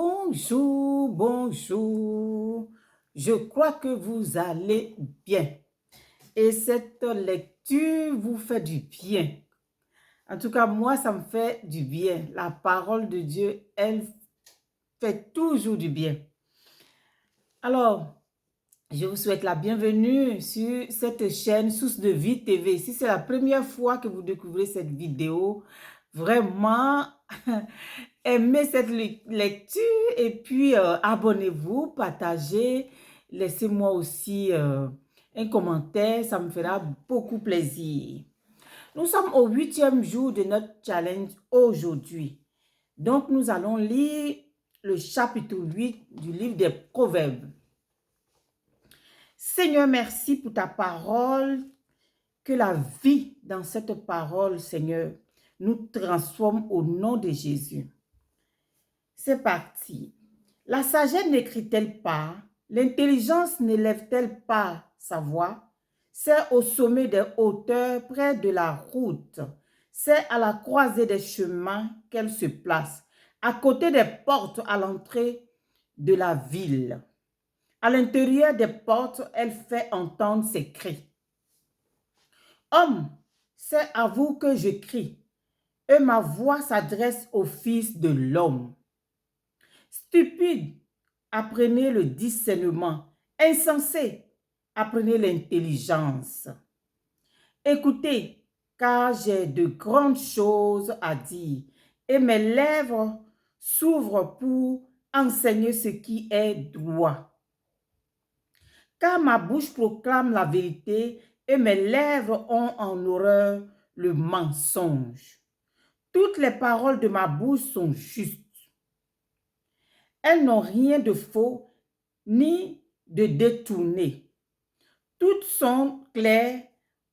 Bonjour, bonjour. Je crois que vous allez bien et cette lecture vous fait du bien. En tout cas, moi, ça me fait du bien. La parole de Dieu, elle fait toujours du bien. Alors, je vous souhaite la bienvenue sur cette chaîne Source de Vie TV. Si c'est la première fois que vous découvrez cette vidéo, vraiment, aimez cette lecture et puis abonnez-vous, partagez, laissez-moi aussi un commentaire, ça me fera beaucoup plaisir. Nous sommes au 8e jour de notre challenge aujourd'hui. Donc, nous allons lire le chapitre 8 du livre des Proverbes. Seigneur, merci pour ta parole, que la vie dans cette parole, Seigneur, nous transforme au nom de Jésus. C'est parti. La sagesse n'écrit-elle pas? L'intelligence n'élève-t-elle pas sa voix? C'est au sommet des hauteurs, près de la route. C'est à la croisée des chemins qu'elle se place, à côté des portes à l'entrée de la ville. À l'intérieur des portes, elle fait entendre ses cris. Homme, c'est à vous que je crie, et ma voix s'adresse au Fils de l'homme. Stupide, apprenez le discernement. Insensé, apprenez l'intelligence. Écoutez, car j'ai de grandes choses à dire, et mes lèvres s'ouvrent pour enseigner ce qui est droit. Car ma bouche proclame la vérité, et mes lèvres ont en horreur le mensonge. Toutes les paroles de ma bouche sont justes. Elles n'ont rien de faux ni de détourné. Toutes sont claires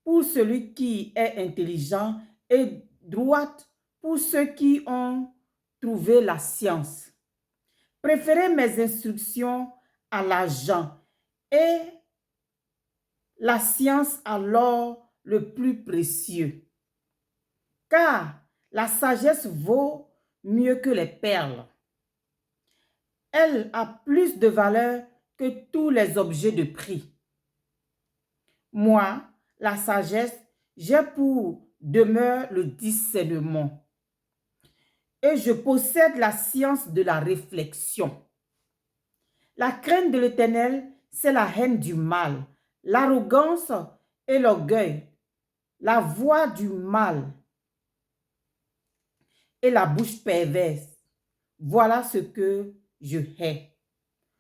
pour celui qui est intelligent et droites pour ceux qui ont trouvé la science. Préférez mes instructions à l'argent et la science à l'or le plus précieux. Car la sagesse vaut mieux que les perles. Elle a plus de valeur que tous les objets de prix. Moi, la sagesse, j'ai pour demeure le discernement. Et je possède la science de la réflexion. La crainte de l'Éternel, c'est la haine du mal, l'arrogance et l'orgueil, la voix du mal et la bouche perverse. Voilà ce que je hais.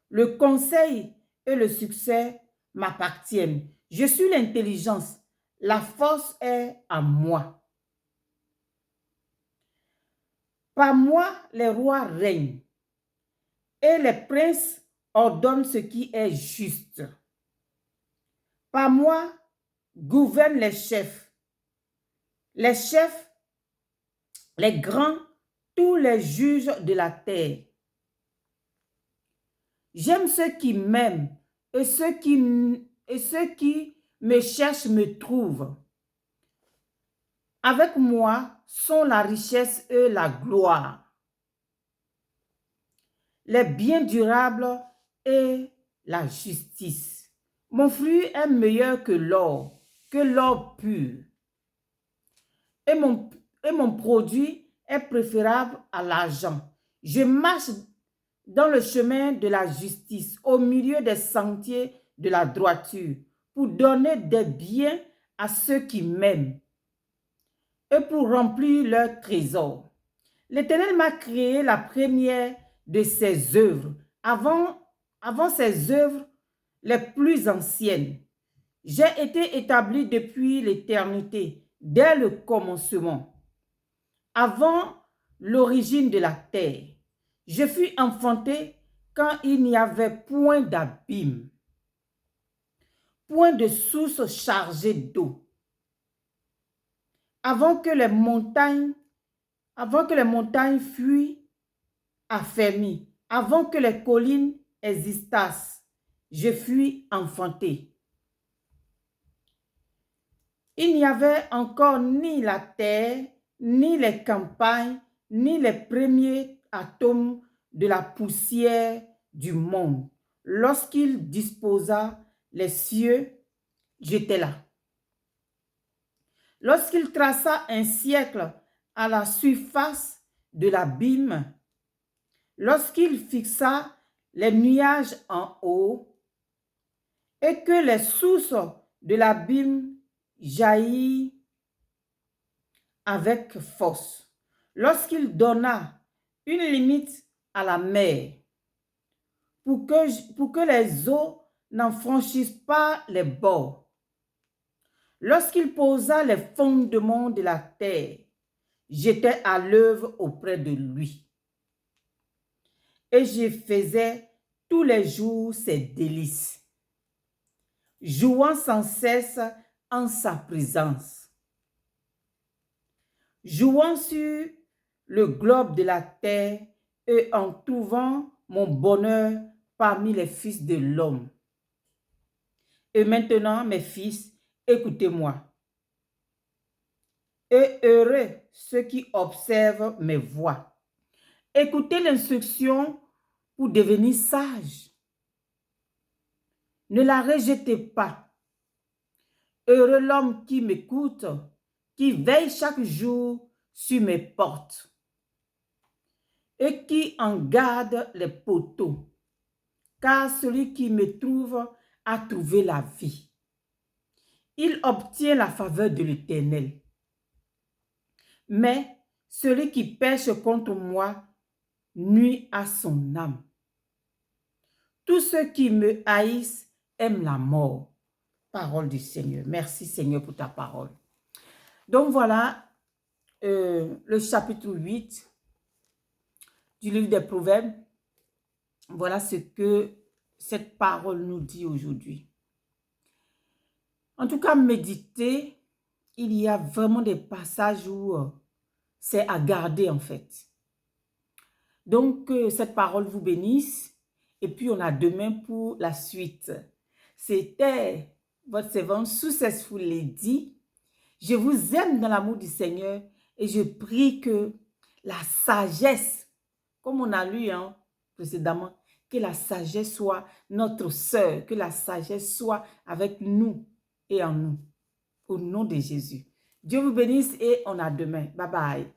Le conseil et le succès m'appartiennent. Je suis l'intelligence. La force est à moi. Par moi, les rois règnent et les princes ordonnent ce qui est juste. Par moi, gouvernent les chefs, les grands, tous les juges de la terre. J'aime ceux qui m'aiment et ceux qui me cherchent me trouvent. Avec moi sont la richesse et la gloire, les biens durables et la justice. Mon fruit est meilleur que l'or pur. Et mon produit est préférable à l'argent. Je marche dans le chemin de la justice, au milieu des sentiers de la droiture, pour donner des biens à ceux qui m'aiment et pour remplir leur trésor. L'Éternel m'a créé la première de ses œuvres, avant ses œuvres les plus anciennes. J'ai été établi depuis l'éternité, dès le commencement, avant l'origine de la terre. Je fus enfanté quand il n'y avait point d'abîme, point de source chargée d'eau. Avant que les montagnes fuient affermies, avant que les collines existassent, je fus enfanté. Il n'y avait encore ni la terre, ni les campagnes, ni les premiers atomes de la poussière du monde. Lorsqu'il disposa les cieux, j'étais là. Lorsqu'il traça un siècle à la surface de l'abîme, lorsqu'il fixa les nuages en haut et que les sources de l'abîme jaillirent avec force, lorsqu'il donna une limite à la mer pour que les eaux n'en franchissent pas les bords, lorsqu'il posa les fondements de la terre, j'étais à l'œuvre auprès de lui. Et je faisais tous les jours ses délices, jouant sans cesse en sa présence, jouant sur le globe de la terre et en trouvant mon bonheur parmi les fils de l'homme. Et maintenant, mes fils, écoutez-moi. Et heureux ceux qui observent mes voies. Écoutez l'instruction pour devenir sage. Ne la rejetez pas. Heureux l'homme qui m'écoute, qui veille chaque jour sur mes portes et qui en garde les poteaux. Car celui qui me trouve a trouvé la vie. Il obtient la faveur de l'Éternel. Mais celui qui pêche contre moi nuit à son âme. Tous ceux qui me haïssent aiment la mort. Parole du Seigneur. Merci Seigneur pour ta parole. Donc voilà le chapitre 8 du livre des Proverbes. Voilà ce que cette parole nous dit aujourd'hui. En tout cas, méditer, il y a vraiment des passages où c'est à garder en fait. Donc, cette parole vous bénisse. Et puis, on a demain pour la suite. C'était votre servante Successful Lady. Je vous aime dans l'amour du Seigneur et je prie que la sagesse, comme on a lu précédemment, que la sagesse soit notre sœur, que la sagesse soit avec nous et en nous. Au nom de Jésus. Dieu vous bénisse et on a demain. Bye bye.